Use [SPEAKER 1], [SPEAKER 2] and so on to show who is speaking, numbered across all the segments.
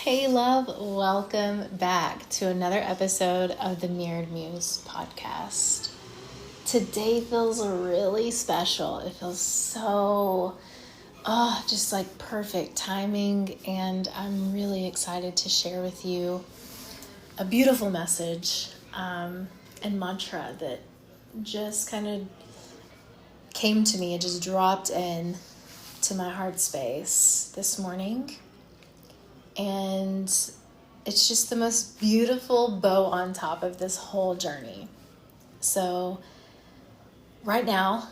[SPEAKER 1] Hey love, welcome back to another episode of the Mirrored Muse podcast. Today feels really special. It feels so, just like perfect timing, and I'm really excited to share with you a beautiful message and mantra that just kind of came to me. It just dropped in to my heart space this morning. And it's just the most beautiful bow on top of this whole journey. So right now,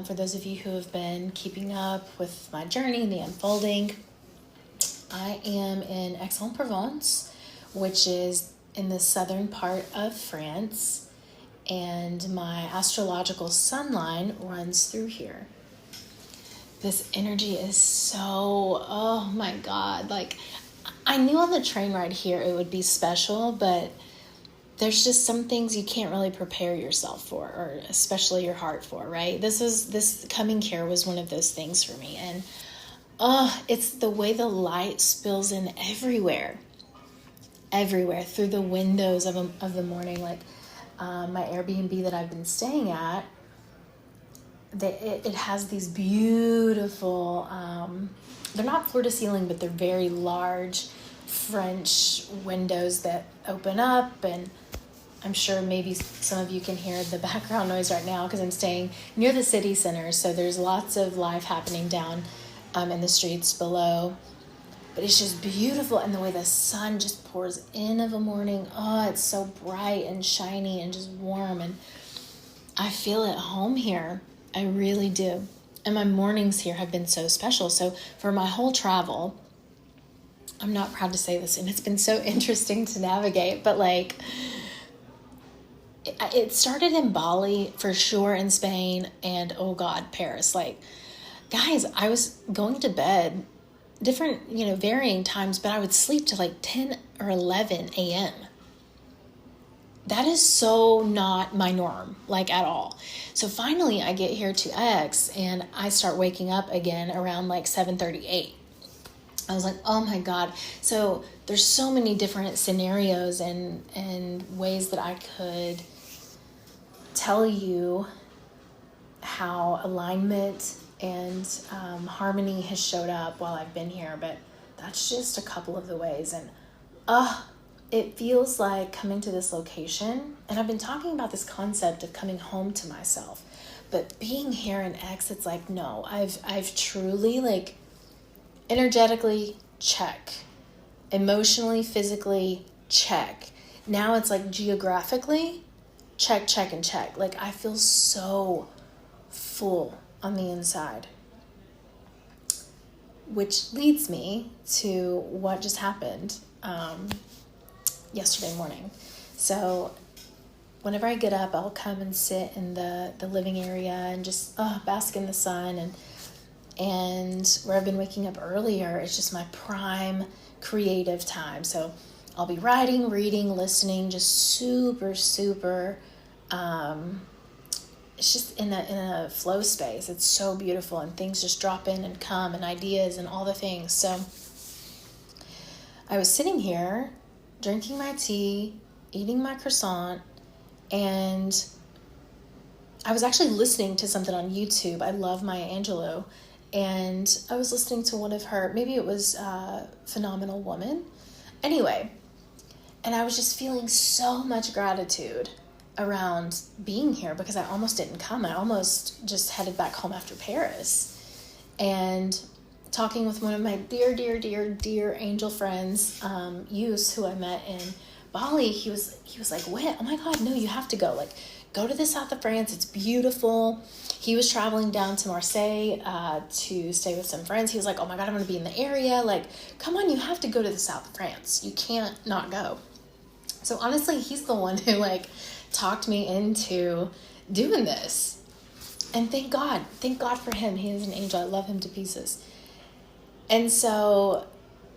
[SPEAKER 1] for those of you who have been keeping up with my journey and the unfolding, I am in Aix-en-Provence, which is in the southern part of France, and my astrological sun line runs through here. This energy is so, oh my God, like I knew on the train ride here it would be special, but there's just some things you can't really prepare yourself for, or especially your heart for, right? This coming here was one of those things for me. And it's the way the light spills in everywhere through the windows of the morning. Like my Airbnb that I've been staying at, it has these beautiful, they're not floor to ceiling, but they're very large French windows that open up. And I'm sure maybe some of you can hear the background noise right now because I'm staying near the city center. So there's lots of life happening down in the streets below. But it's just beautiful. And the way the sun just pours in of a morning. Oh, it's so bright and shiny and just warm. And I feel at home here. I really do. And my mornings here have been so special. So for my whole travel, I'm not proud to say this, and it's been so interesting to navigate, but like it started in Bali for sure, in Spain, and oh God, Paris. Like, guys, I was going to bed different, varying times, but I would sleep to like 10 or 11 a.m. That is so not my norm, like at all. So finally I get here to Aix and I start waking up again around like 7:38. I was like, oh my God. So there's so many different scenarios and ways that I could tell you how alignment and harmony has showed up while I've been here. But that's just a couple of the ways. And it feels like coming to this location, and I've been talking about this concept of coming home to myself, but being here in X, it's like, no, I've truly, like, energetically, check, emotionally, physically, check. Now it's like geographically, check, and check. Like, I feel so full on the inside, which leads me to what just happened yesterday morning. So whenever I get up, I'll come and sit in the living area and just bask in the sun. And where I've been waking up earlier, it's just my prime creative time. So I'll be writing, reading, listening, just super it's just in a flow space. It's so beautiful, and things just drop in and come, and ideas and all the things. So I was sitting here drinking my tea, eating my croissant, and I was actually listening to something on YouTube. I love Maya Angelou, and I was listening to one of her, maybe it was Phenomenal Woman. Anyway, and I was just feeling so much gratitude around being here because I almost didn't come. I almost just headed back home after Paris. And talking with one of my dear angel friends, Yus, who I met in Bali, he was like, "What? Oh my God, no, you have to go. Like, go to the south of France. It's beautiful." He was traveling down to Marseille to stay with some friends. He was like, "Oh my God, I'm going to be in the area. Like, come on, you have to go to the south of France. You can't not go." So honestly, he's the one who like talked me into doing this. And thank God for him. He is an angel. I love him to pieces. And so,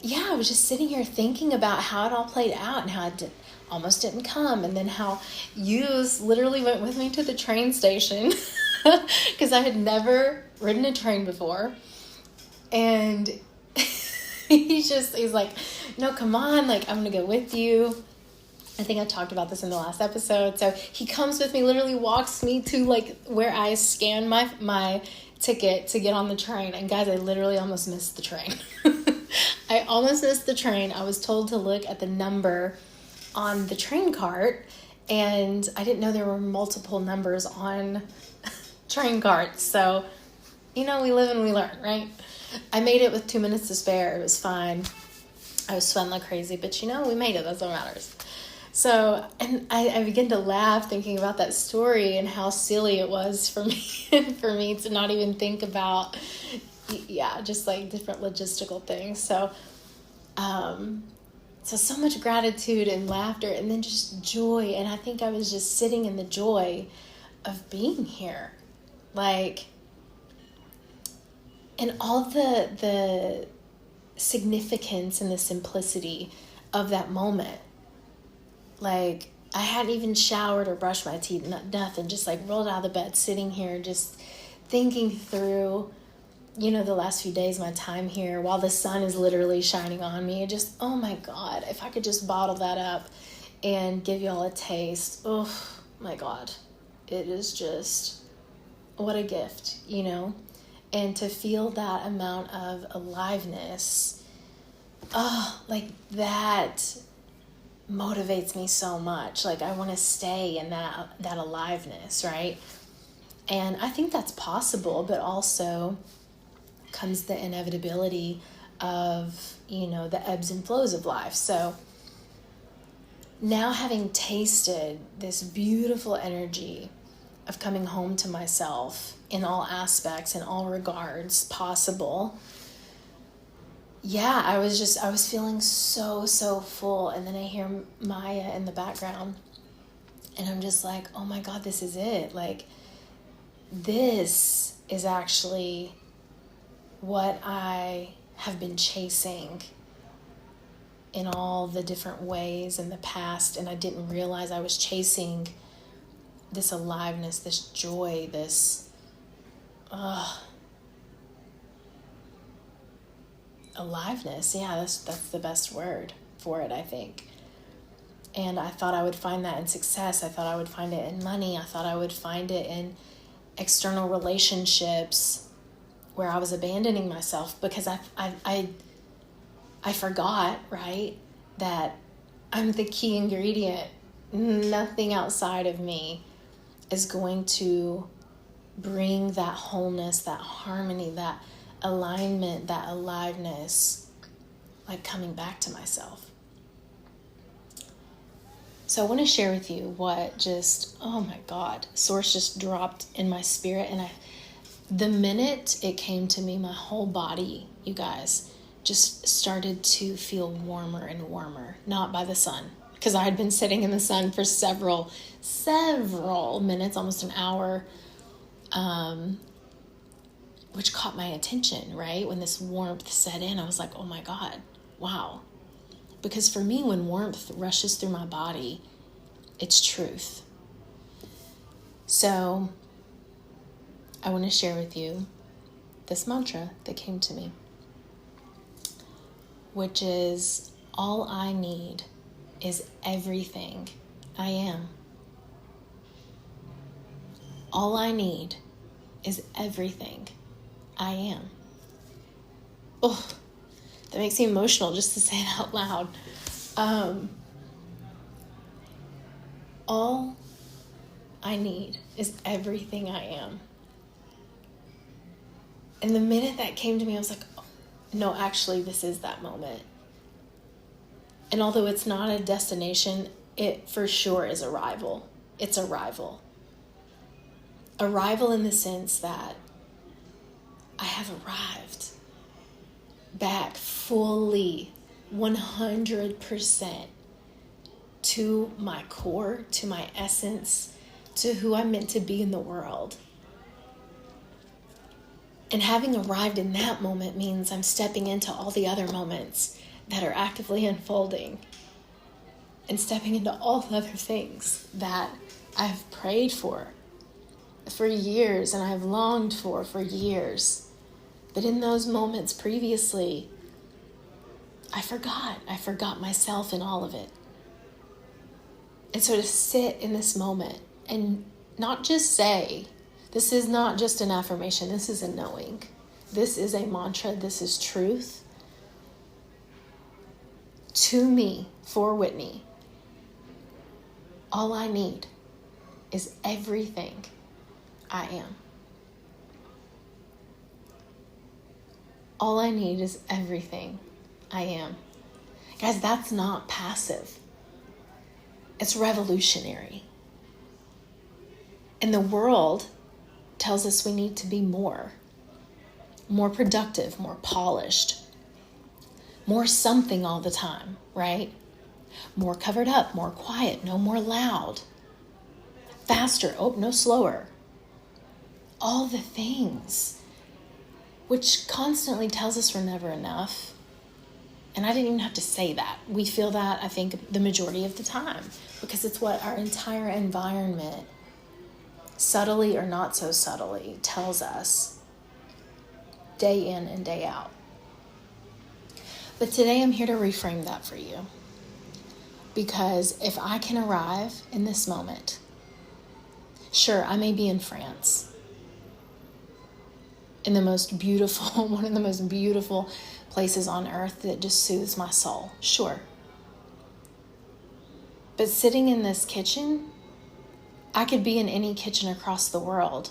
[SPEAKER 1] yeah, I was just sitting here thinking about how it all played out and how it almost didn't come. And then how Yus literally went with me to the train station because I had never ridden a train before. And He's like, no, come on, like, I'm gonna go with you. I think I talked about this in the last episode. So he comes with me, literally walks me to like where I scan my ticket to get on the train. And guys, I literally almost missed the train. I almost missed the train. I was told to look at the number on the train cart, and I didn't know there were multiple numbers on train carts. So, we live and we learn, right? I made it with 2 minutes to spare. It was fine. I was sweating like crazy, but we made it. That's what matters. So, and I began to laugh thinking about that story and how silly it was for me to not even think about, just like different logistical things. So, so much gratitude and laughter, and then just joy. And I think I was just sitting in the joy of being here, like, and all the significance and the simplicity of that moment. Like, I hadn't even showered or brushed my teeth, nothing, just like rolled out of the bed, sitting here, just thinking through, the last few days, my time here, while the sun is literally shining on me. Just, oh my God, if I could just bottle that up and give y'all a taste. Oh my God. It is just, what a gift, and to feel that amount of aliveness, like that motivates me so much. Like, I want to stay in that aliveness, right? And I think that's possible, but also comes the inevitability of, the ebbs and flows of life. So now, having tasted this beautiful energy of coming home to myself in all aspects, in all regards possible, I was feeling so full. And then I hear Maya in the background, and I'm just like, oh my God, this is it. Like, this is actually what I have been chasing in all the different ways in the past. And I didn't realize I was chasing this aliveness, this joy, this, aliveness. Yeah, that's the best word for it, I think. And I thought I would find that in success. I thought I would find it in money. I thought I would find it in external relationships where I was abandoning myself, because I forgot, right, that I'm the key ingredient. Nothing outside of me is going to bring that wholeness, that harmony, that alignment, that aliveness, like coming back to myself. So I want to share with you what just, oh my God, Source just dropped in my spirit. And the minute it came to me, my whole body, you guys, just started to feel warmer and warmer. Not by the sun, because I had been sitting in the sun for several minutes, almost an hour, which caught my attention, right? When this warmth set in, I was like, oh my God, wow. Because for me, when warmth rushes through my body, it's truth. So I want to share with you this mantra that came to me, which is, all I need is everything I am. All I need is everything I am. Oh, that makes me emotional just to say it out loud. All I need is everything I am. And the minute that came to me, I was like, oh, no, actually, this is that moment. And although it's not a destination, it for sure is arrival. It's arrival. Arrival in the sense that I have arrived back fully, 100% to my core, to my essence, to who I'm meant to be in the world. And having arrived in that moment means I'm stepping into all the other moments that are actively unfolding, and stepping into all the other things that I've prayed for years and I've longed for years. But in those moments previously, I forgot myself in all of it. And so to sit in this moment and not just say, this is not just an affirmation, this is a knowing. This is a mantra, this is truth. To me, for Whitney, all I need is everything I am. All I need is everything I am. Guys, that's not passive. It's revolutionary. And the world tells us we need to be more productive, more polished, more something all the time, right? More covered up, more quiet, no more loud, faster, no slower. All the things, which constantly tells us we're never enough. And I didn't even have to say that. We feel that, I think, the majority of the time, because it's what our entire environment, subtly or not so subtly, tells us day in and day out. But today I'm here to reframe that for you. Because if I can arrive in this moment, sure, I may be in France, in the most beautiful, one of the most beautiful places on earth that just soothes my soul, sure. But sitting in this kitchen, I could be in any kitchen across the world,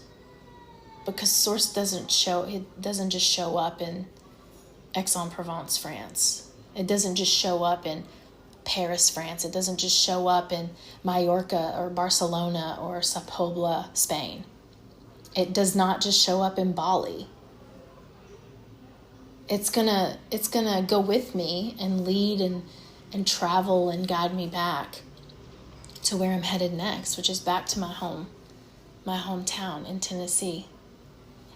[SPEAKER 1] because Source doesn't just show up in Aix-en-Provence, France. It doesn't just show up in Paris, France. It doesn't just show up in Mallorca or Barcelona or Sao Paulo, Spain. It does not just show up in Bali. It's gonna go with me and lead and travel and guide me back to where I'm headed next, which is back to my hometown in Tennessee.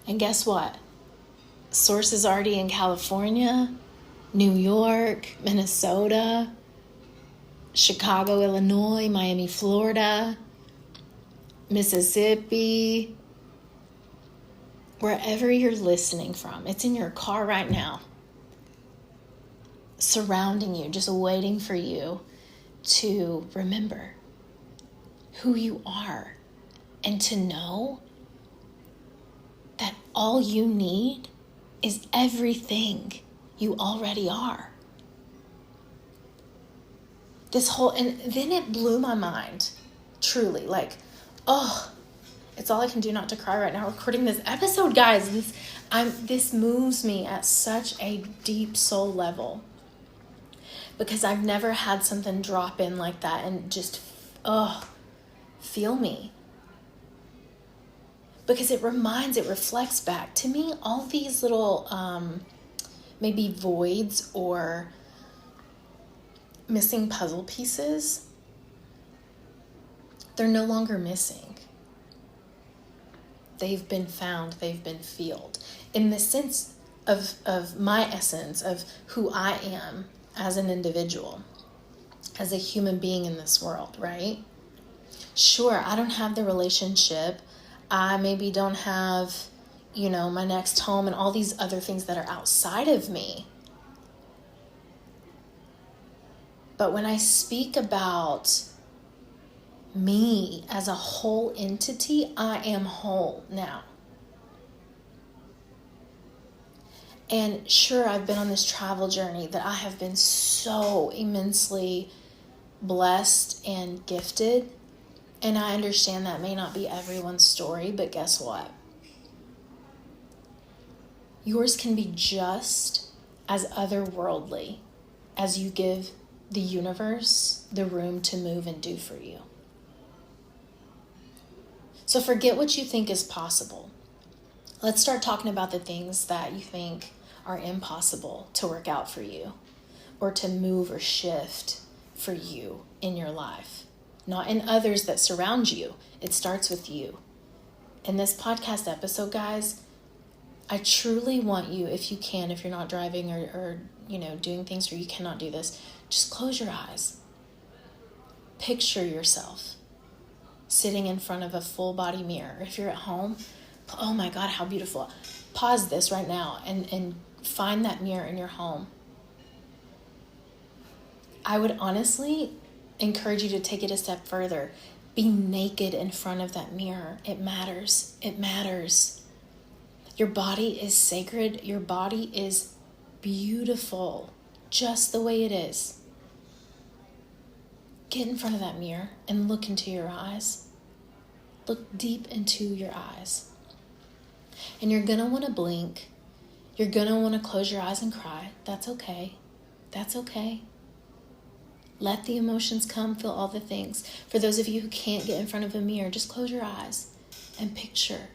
[SPEAKER 1] And guess what? Source is already in California, New York, Minnesota, Chicago, Illinois, Miami, Florida, Mississippi, wherever you're listening from. It's in your car right now, surrounding you, just waiting for you to remember who you are and to know that all you need is everything you already are. And then it blew my mind, truly, like, oh, it's all I can do not to cry right now recording this episode, guys. This moves me at such a deep soul level, because I've never had something drop in like that and just, feel me. Because it reflects back to me all these little, maybe voids or missing puzzle pieces. They're no longer missing. They've been found, they've been filled. In the sense of my essence, of who I am as an individual, as a human being in this world, right? Sure, I don't have the relationship. I maybe don't have, my next home and all these other things that are outside of me. But when I speak about me as a whole entity, I am whole now. And sure, I've been on this travel journey that I have been so immensely blessed and gifted. And I understand that may not be everyone's story, but guess what? Yours can be just as otherworldly as you give the universe the room to move and do for you. So forget what you think is possible. Let's start talking about the things that you think are impossible to work out for you, or to move or shift for you in your life. Not in others that surround you. It starts with you. In this podcast episode, guys, I truly want you, if you can, if you're not driving or doing things where you cannot do this, just close your eyes. Picture yourself sitting in front of a full body mirror. If you're at home, oh my God, how beautiful. Pause this right now and find that mirror in your home. I would honestly encourage you to take it a step further. Be naked in front of that mirror. It matters. It matters. Your body is sacred. Your body is beautiful, just the way it is. Get in front of that mirror and look into your eyes. Look deep into your eyes. And you're going to want to blink. You're going to want to close your eyes and cry. That's okay. That's okay. Let the emotions come, feel all the things. For those of you who can't get in front of a mirror, just close your eyes and picture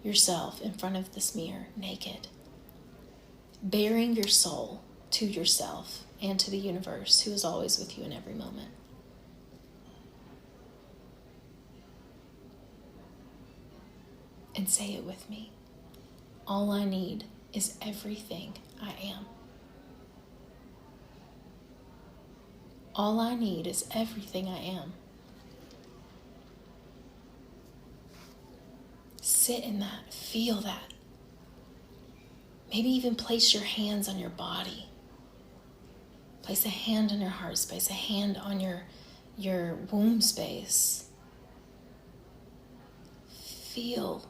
[SPEAKER 1] yourself in front of this mirror, naked. Baring your soul to yourself and to the universe, who is always with you in every moment. And say it with me. All I need is everything I am. All I need is everything I am. Sit in that. Feel that. Maybe even place your hands on your body. Place a hand on your heart space, a hand on your womb space. Feel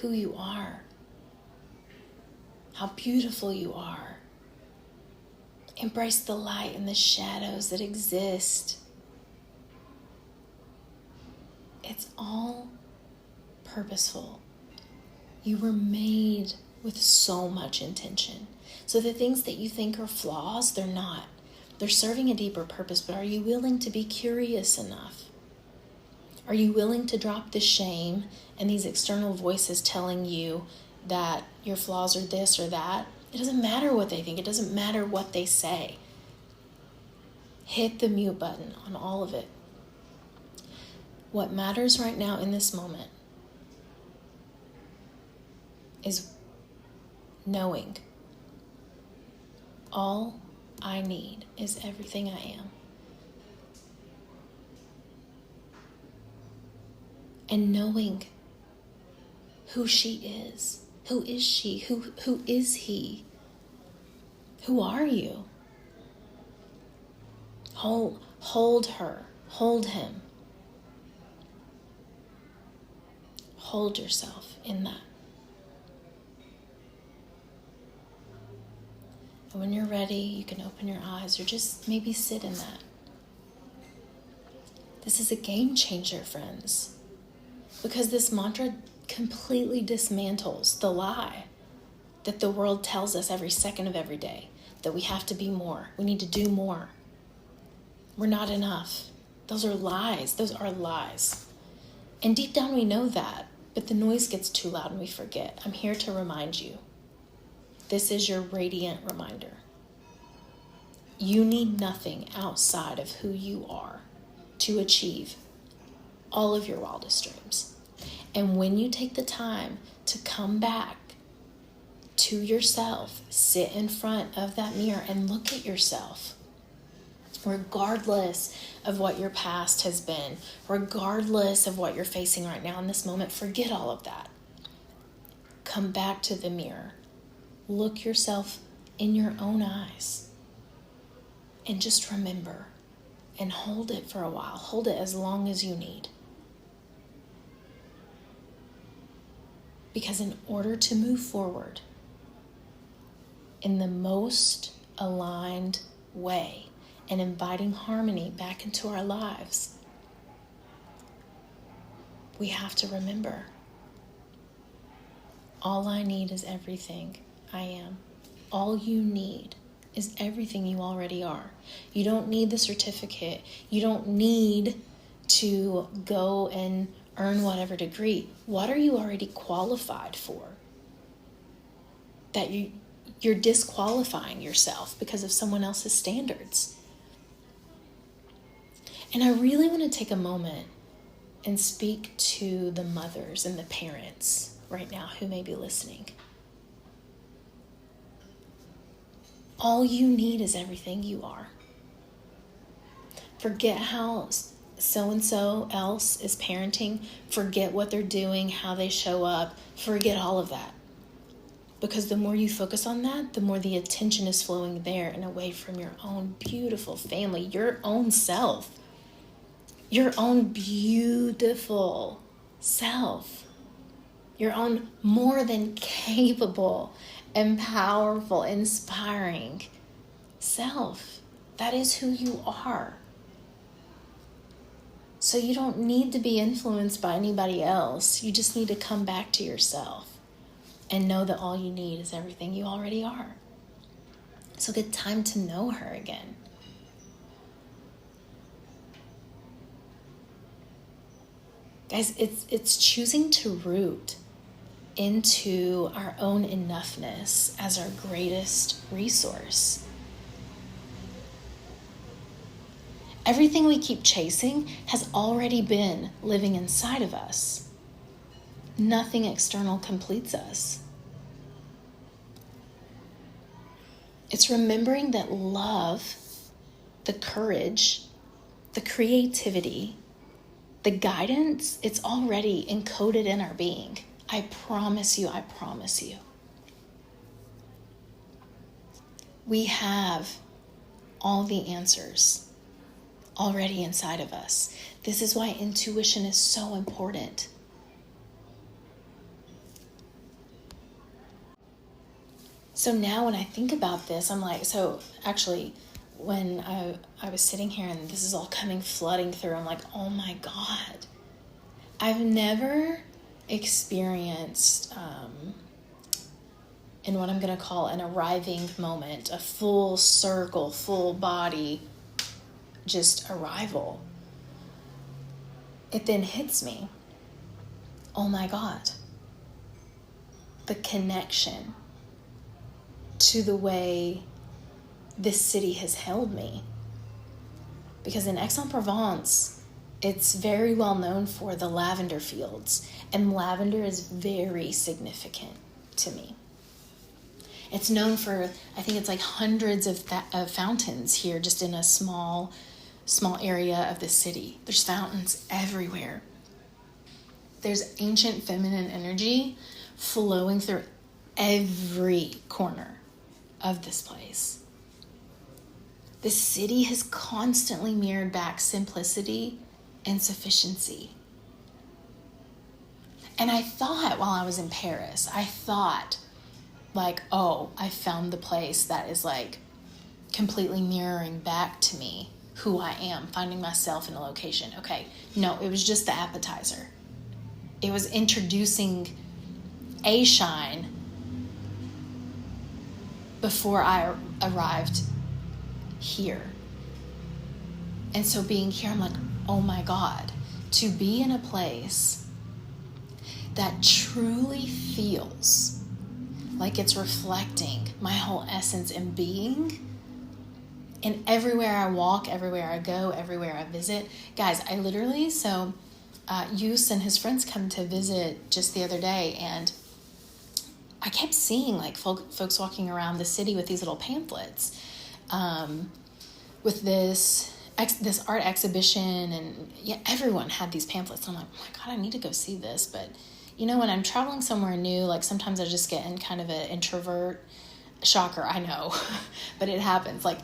[SPEAKER 1] who you are, how beautiful you are. Embrace the light and the shadows that exist. It's all purposeful. You were made with so much intention. So the things that you think are flaws, they're not. They're serving a deeper purpose, but are you willing to be curious enough? Are you willing to drop the shame and these external voices telling you that your flaws are this or that? It doesn't matter what they think. It doesn't matter what they say. Hit the mute button on all of it. What matters right now in this moment is knowing all I need is everything I am. And knowing who she is. Who is she? Who is he? Who are you? Hold her. Hold him. Hold yourself in that. And when you're ready, you can open your eyes or just maybe sit in that. This is a game changer, friends. Because this mantra completely dismantles the lie that the world tells us every second of every day, that we have to be more. We need to do more. We're not enough. Those are lies. Those are lies. And deep down we know that, but the noise gets too loud and we forget. I'm here to remind you. This is your radiant reminder. You need nothing outside of who you are to achieve all of your wildest dreams. And when you take the time to come back to yourself, sit in front of that mirror and look at yourself, regardless of what your past has been, regardless of what you're facing right now in this moment, forget all of that. Come back to the mirror. Look yourself in your own eyes. And just remember and hold it for a while. Hold it as long as you need. Because in order to move forward in the most aligned way and inviting harmony back into our lives, we have to remember, all I need is everything I am. All you need is everything you already are. You don't need the certificate. You don't need to go and earn whatever degree. What are you already qualified for? That you're disqualifying yourself because of someone else's standards. And I really want to take a moment and speak to the mothers and the parents right now who may be listening. All you need is everything you are. Forget how so-and-so else is parenting. Forget what they're doing, how they show up. Forget all of that. Because the more you focus on that, the more the attention is flowing there and away from your own beautiful family, your own self, your own beautiful self, your own more than capable and powerful, inspiring self. That is who you are. So you don't need to be influenced by anybody else. You just need to come back to yourself and know that all you need is everything you already are. So get time to know her again. Guys, it's choosing to root into our own enoughness as our greatest resource. Everything we keep chasing has already been living inside of us. Nothing external completes us. It's remembering that love, the courage, the creativity, the guidance, it's already encoded in our being. I promise you, I promise you. We have all the answers already inside of us. This is why intuition is so important. So now when I think about this, I'm like, so actually when I was sitting here and this is all flooding through, I'm like, oh my God. I've never experienced in what I'm going to call an arriving moment, a full circle, full body, just arrival. It then hits me. Oh my God. The connection to the way this city has held me. Because in Aix-en-Provence, it's very well known for the lavender fields, and lavender is very significant to me. It's known for, I think it's like hundreds of fountains here just in a small area of the city. There's fountains everywhere. There's ancient feminine energy flowing through every corner of this place. The city has constantly mirrored back simplicity and sufficiency. And I thought while I was in Paris, like, oh, I found the place that is like completely mirroring back to me who I am, finding myself in a location. Okay, no, it was just the appetizer. It was introducing a shine before I arrived here. And so being here, I'm like, oh my God, to be in a place that truly feels like it's reflecting my whole essence and being. And everywhere I walk, everywhere I go, everywhere I visit. Guys, I literally, Yus and his friends come to visit just the other day, and I kept seeing like folks walking around the city with these little pamphlets, with this art exhibition, and yeah, everyone had these pamphlets. I'm like, oh my God, I need to go see this. But you know, when I'm traveling somewhere new, like sometimes I just get in kind of an introvert. Shocker, I know, but it happens. Like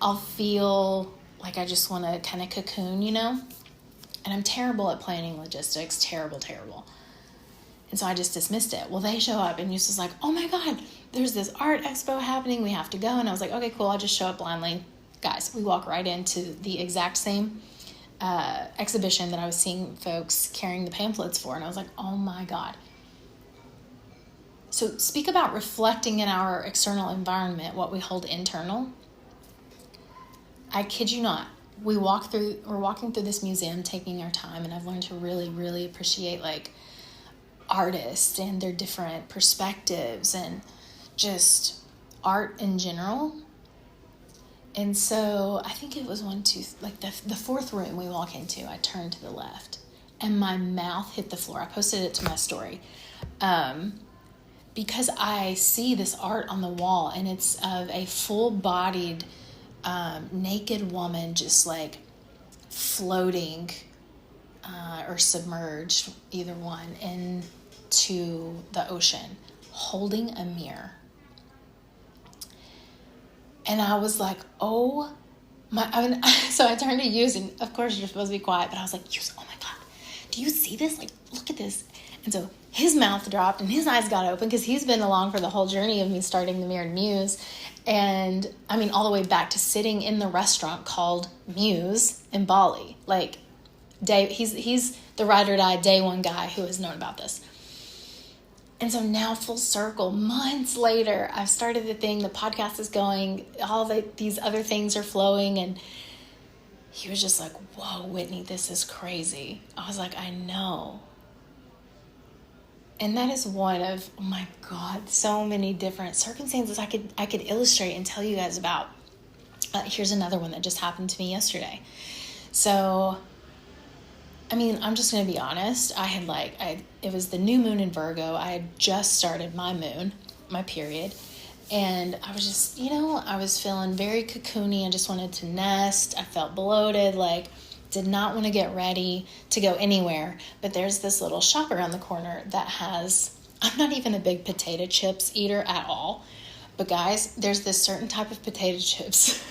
[SPEAKER 1] I'll feel like I just want to kind of cocoon, you know? And I'm terrible at planning logistics, terrible. And so I just dismissed it. Well, they show up and Yus was like, oh my God, there's this art expo happening. We have to go. And I was like, okay, cool. I'll just show up blindly. Guys, we walk right into the exact same exhibition that I was seeing folks carrying the pamphlets for. And I was like, oh my God. So speak about reflecting in our external environment what we hold internal. I kid you not. We're walking through this museum, taking our time, and I've learned to really, really appreciate like artists and their different perspectives and just art in general. And so I think it was the fourth room we walk into, I turned to the left and my mouth hit the floor. I posted it to my story. Because I see this art on the wall and it's of a full-bodied naked woman just like floating or submerged, either one, into the ocean, holding a mirror. And I was like, oh my, so I turned to Yus, and of course you're supposed to be quiet, but I was like, Yus, oh my God, do you see this? Like, look at this. And so his mouth dropped and his eyes got open, because he's been along for the whole journey of me starting the Mirrored Muse. And I mean, all the way back to sitting in the restaurant called Muse in Bali. Like, he's the ride or die day one guy who has known about this. And so now, full circle, months later, I've started the thing, the podcast is going, these other things are flowing, and he was just like, whoa, Whitney, this is crazy. I was like, I know. And that is one of, oh my God, so many different circumstances I could illustrate and tell you guys about. Here's another one that just happened to me yesterday. So, I mean, I'm just going to be honest. It was the new moon in Virgo. I had just started my moon, my period. And I was just, I was feeling very cocoony. I just wanted to nest. I felt bloated, did not want to get ready to go anywhere. But there's this little shop around the corner that I'm not even a big potato chips eater at all. But guys, there's this certain type of potato chips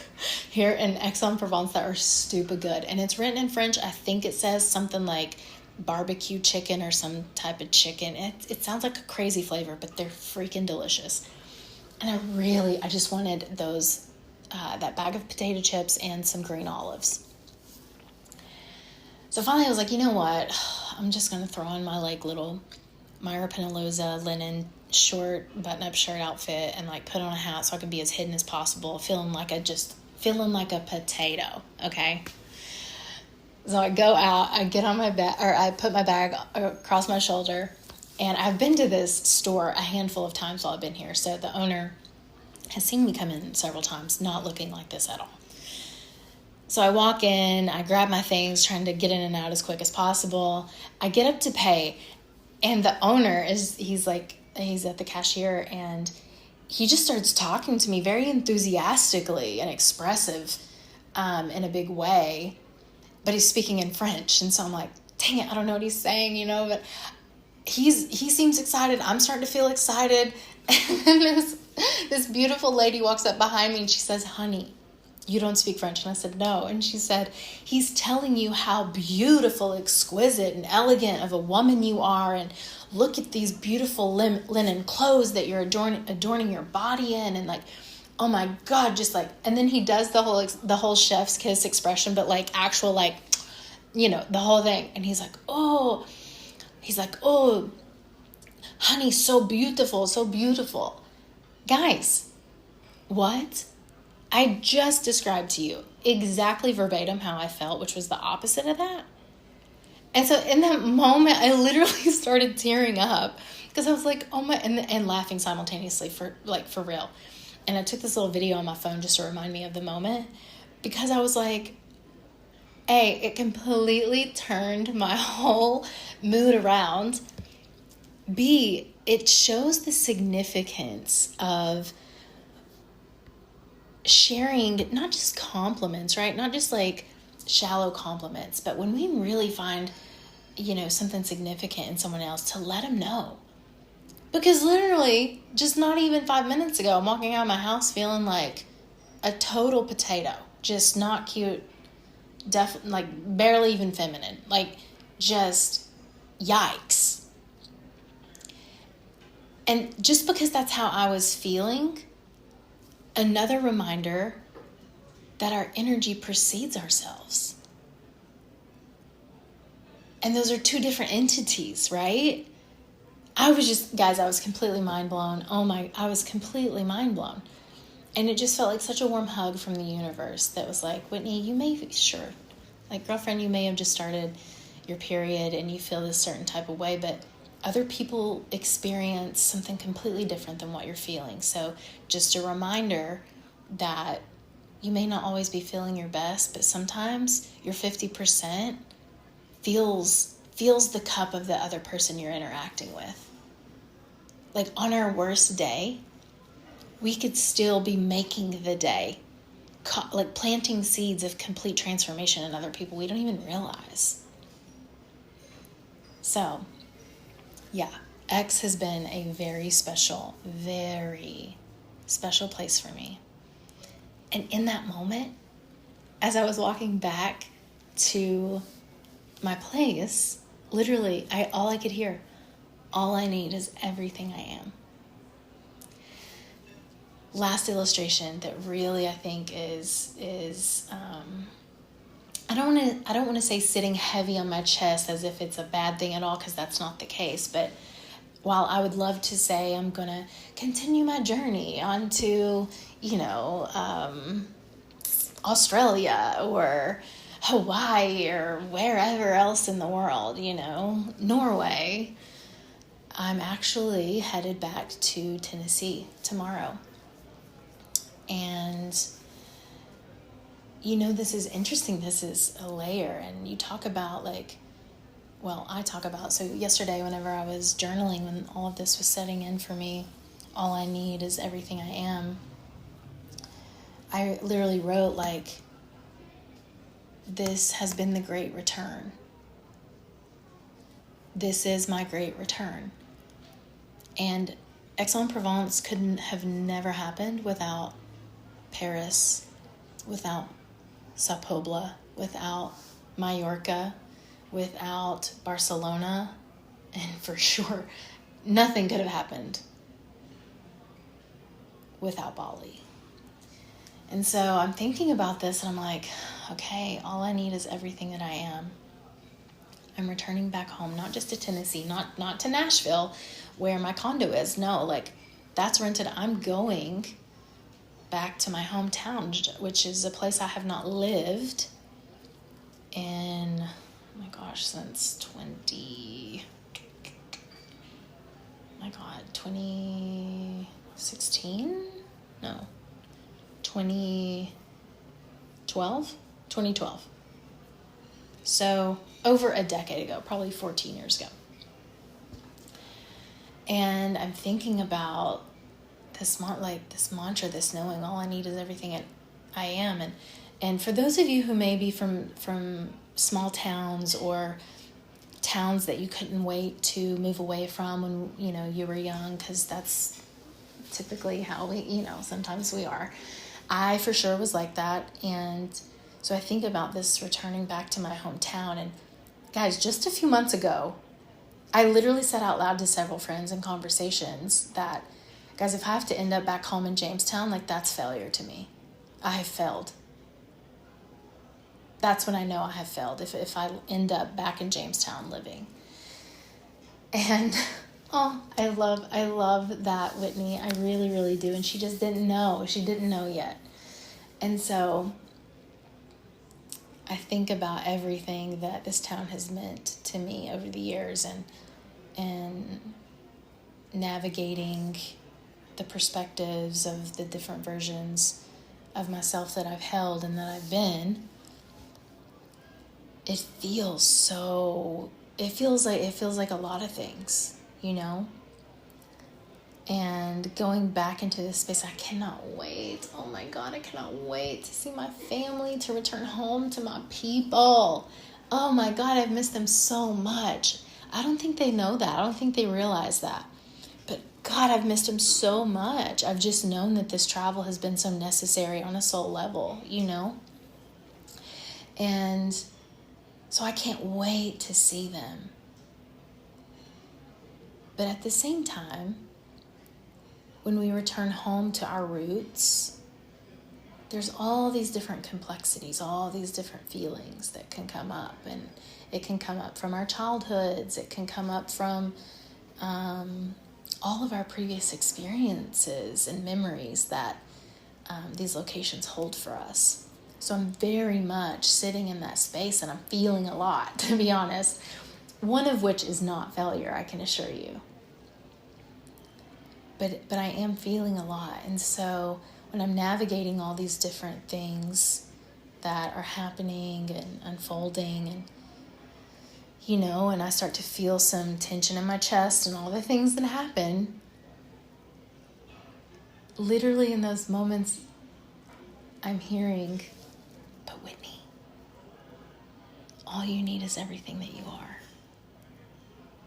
[SPEAKER 1] here in Aix-en-Provence that are stupid good. And it's written in French. I think it says something like barbecue chicken or some type of chicken. It sounds like a crazy flavor, but they're freaking delicious. And I just wanted those, that bag of potato chips and some green olives. So finally I was like, you know what? I'm just going to throw on my little Myra Penaloza linen short button-up shirt outfit and put on a hat so I can be as hidden as possible, feeling like a potato, okay? So I go out, I get on my bed, or I put my bag across my shoulder, and I've been to this store a handful of times while I've been here, so the owner has seen me come in several times, not looking like this at all. So I walk in, I grab my things, trying to get in and out as quick as possible. I get up to pay, and the owner he's at the cashier, and he just starts talking to me very enthusiastically and expressive in a big way, but he's speaking in French. And so I'm like, dang it, I don't know what he's saying, but he seems excited. I'm starting to feel excited. And then this beautiful lady walks up behind me and she says, honey, you don't speak French? And I said, no. And she said, he's telling you how beautiful, exquisite, and elegant of a woman you are, and look at these beautiful linen clothes that you're adorning your body in, and oh my God, and then he does the whole chef's kiss expression, but actual, the whole thing. And he's like, oh, honey, so beautiful, so beautiful. Guys, what? I just described to you exactly verbatim how I felt, which was the opposite of that. And so in that moment, I literally started tearing up because I was like, oh my, and laughing simultaneously for real. And I took this little video on my phone just to remind me of the moment, because I was like, A, it completely turned my whole mood around. B, it shows the significance of sharing not just compliments, right? Not just shallow compliments, but when we really find, something significant in someone else, to let them know. Because literally, just not even 5 minutes ago, I'm walking out of my house feeling like a total potato. Just not cute, barely even feminine. Just yikes. And just because that's how I was feeling, another reminder that our energy precedes ourselves. And those are two different entities, right? I was completely mind blown. I was completely mind blown. And it just felt like such a warm hug from the universe that was like, Whitney, girlfriend, you may have just started your period and you feel this certain type of way, but other people experience something completely different than what you're feeling. So just a reminder that you may not always be feeling your best, but sometimes your 50% feels the cup of the other person you're interacting with. On our worst day, we could still be making the day, planting seeds of complete transformation in other people we don't even realize. So, yeah, Aix has been a very special place for me. And in that moment, as I was walking back to my place, literally, all I could hear, all I need is everything I am. Last illustration that really I think is I don't want to say sitting heavy on my chest as if it's a bad thing at all, because that's not the case. But while I would love to say I'm going to continue my journey onto, Australia or Hawaii or wherever else in the world, Norway, I'm actually headed back to Tennessee tomorrow. And, this is interesting. This is a layer. And you talk about I talk about, so yesterday whenever I was journaling, when all of this was setting in for me, all I need is everything I am. I literally wrote this has been the great return. This is my great return. And Aix-en-Provence couldn't have never happened without Paris, without Sao Pobla, without Mallorca, without Barcelona, and for sure, nothing could have happened without Bali. And so I'm thinking about this and I'm like, okay, all I need is everything that I am. I'm returning back home, not just to Tennessee, not to Nashville where my condo is. No, that's rented. I'm going back to my hometown, which is a place I have not lived in, oh my gosh, since 2016? No, 2012. So over a decade ago, probably 14 years ago. And I'm thinking about this mantra, this knowing all I need is everything I am. And for those of you who may be from small towns or towns that you couldn't wait to move away from when, you were young, because that's typically how we, sometimes we are. I for sure was like that. And so I think about this returning back to my hometown. And guys, just a few months ago, I literally said out loud to several friends in conversations that, guys, if I have to end up back home in Jamestown, that's failure to me. I have failed. That's when I know I have failed, if I end up back in Jamestown living. And I love that, Whitney. I really, really do. And she just didn't know. She didn't know yet. And so I think about everything that this town has meant to me over the years and navigating the perspectives of the different versions of myself that I've held and that I've been. It feels like a lot of things, and going back into this space, I cannot wait. Oh my God, I cannot wait to see my family, to return home to my people. Oh my God, I've missed them so much. I don't think they know that. I don't think they realize that. But God, I've missed them so much. I've just known that this travel has been so necessary on a soul level, And so I can't wait to see them. But at the same time, when we return home to our roots, there's all these different complexities, all these different feelings that can come up. And it can come up from our childhoods. It can come up from all of our previous experiences and memories that these locations hold for us. So I'm very much sitting in that space and I'm feeling a lot, to be honest. One of which is not failure, I can assure you. But I am feeling a lot. And so when I'm navigating all these different things that are happening and unfolding and, and I start to feel some tension in my chest and all the things that happen, literally in those moments, I'm hearing, but Whitney, all you need is everything that you are.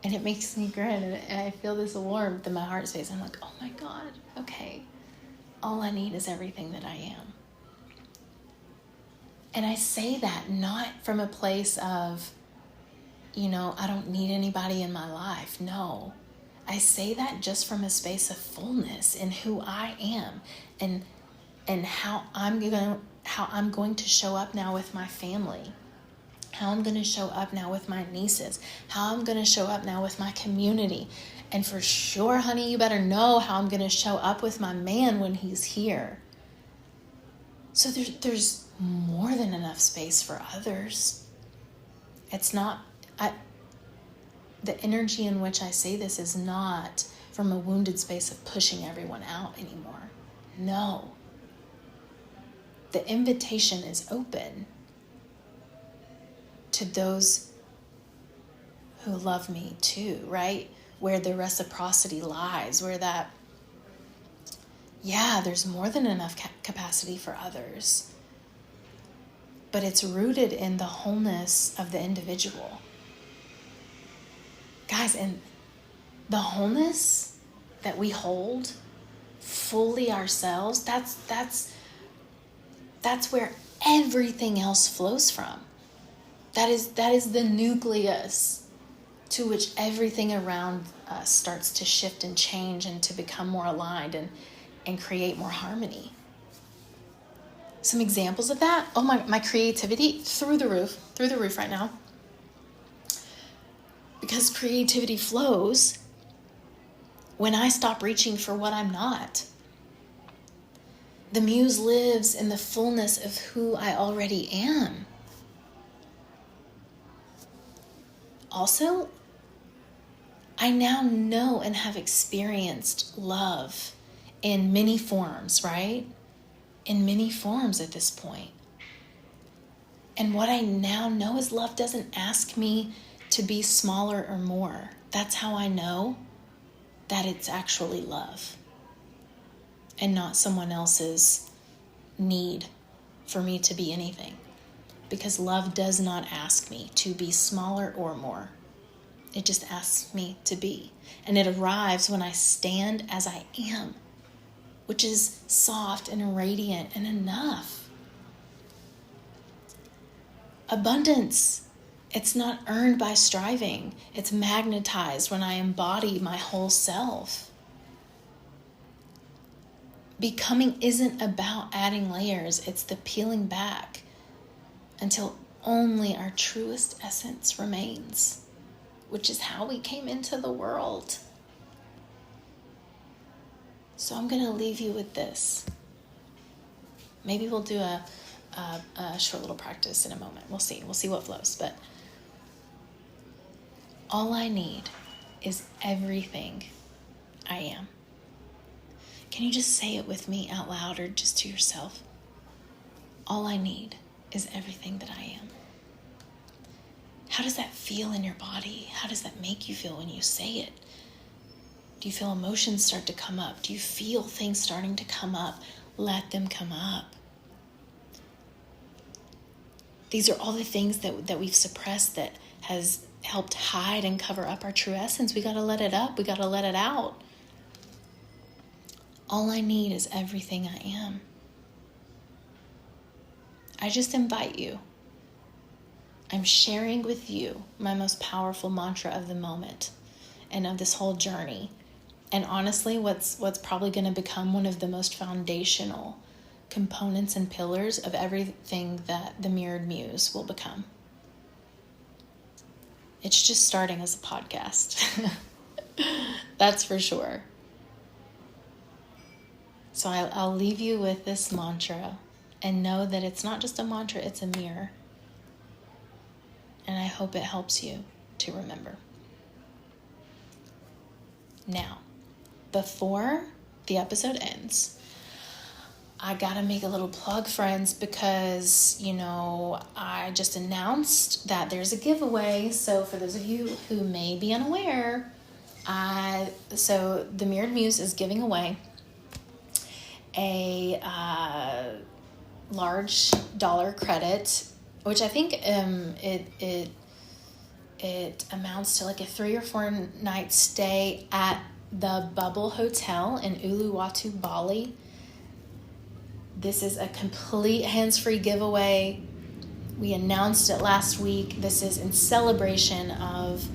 [SPEAKER 1] And it makes me grin, and I feel this warmth in my heart space. I'm like, oh my God, okay. All I need is everything that I am. And I say that not from a place of, I don't need anybody in my life. No, I say that just from a space of fullness in who I am, and how I'm going to show up now with my family, how I'm going to show up now with my nieces, how I'm going to show up now with my community. And for sure, honey, you better know how I'm going to show up with my man when he's here. So there's more than enough space for others. It's not, the energy in which I say this is not from a wounded space of pushing everyone out anymore. No. The invitation is open to those who love me too, right? Where the reciprocity lies, where there's more than enough capacity for others. But it's rooted in the wholeness of the individual. Guys, and the wholeness that we hold fully ourselves, that's where everything else flows from. That is the nucleus to which everything around us starts to shift and change and to become more aligned and create more harmony. Some examples of that. Oh, my creativity through the roof right now. Because creativity flows when I stop reaching for what I'm not. The muse lives in the fullness of who I already am. Also, I now know and have experienced love in many forms, right? In many forms at this point. And what I now know is love doesn't ask me to be smaller or more. That's how I know that it's actually love and not someone else's need for me to be anything. Because love does not ask me to be smaller or more. It just asks me to be. And it arrives when I stand as I am, which is soft and radiant and enough. Abundance, it's not earned by striving. It's magnetized when I embody my whole self. Becoming isn't about adding layers. It's the peeling back until only our truest essence remains, which is how we came into the world. So I'm going to leave you with this. Maybe we'll do a short little practice in a moment. We'll see what flows. But all I need is everything I am. Can you just say it with me out loud or just to yourself? All I need is everything that I am. How does that feel in your body? How does that make you feel when you say it? Do you feel emotions start to come up? Do you feel things starting to come up? Let them come up. These are all the things that we've suppressed that has helped hide and cover up our true essence. We got to let it up. We got to let it out. All I need is everything I am. I just invite you. I'm sharing with you my most powerful mantra of the moment and of this whole journey. And honestly, what's probably going to become one of the most foundational components and pillars of everything that the Mirrored Muse will become. It's just starting as a podcast. That's for sure. So I'll leave you with this mantra and know that it's not just a mantra, it's a mirror. And I hope it helps you to remember. Now, before the episode ends, I gotta make a little plug, friends, because, I just announced that there's a giveaway. So for those of you who may be unaware, so the Mirrored Muse is giving away a large dollar credit, which I think it It amounts to like a 3 or 4 night stay at the Bubble Hotel in Uluwatu, Bali. This is a complete hands-free giveaway. We announced it last week. This is in celebration of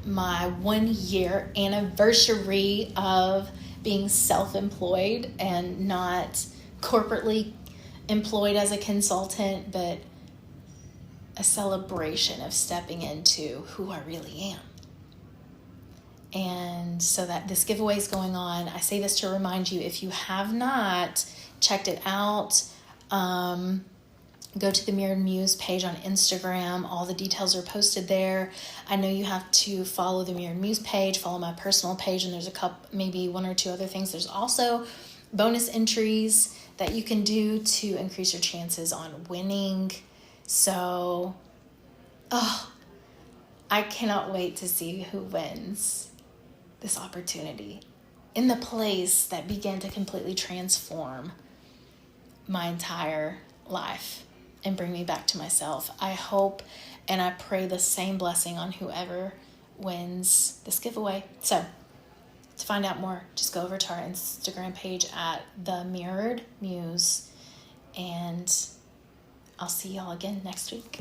[SPEAKER 1] my 1-year anniversary of being self-employed and not corporately employed as a consultant, but a celebration of stepping into who I really am. And so that this giveaway is going on. I say this to remind you, if you have not checked it out, go to the Mirrored Muse page on Instagram. All the details are posted there. I know you have to follow the Mirrored Muse page, follow my personal page, and there's maybe 1 or 2 other things. There's also bonus entries that you can do to increase your chances on winning. So, I cannot wait to see who wins this opportunity in the place that began to completely transform my entire life and bring me back to myself. I hope and I pray the same blessing on whoever wins this giveaway. So to find out more, just go over to our Instagram page at the Mirrored Muse, and I'll see y'all again next week.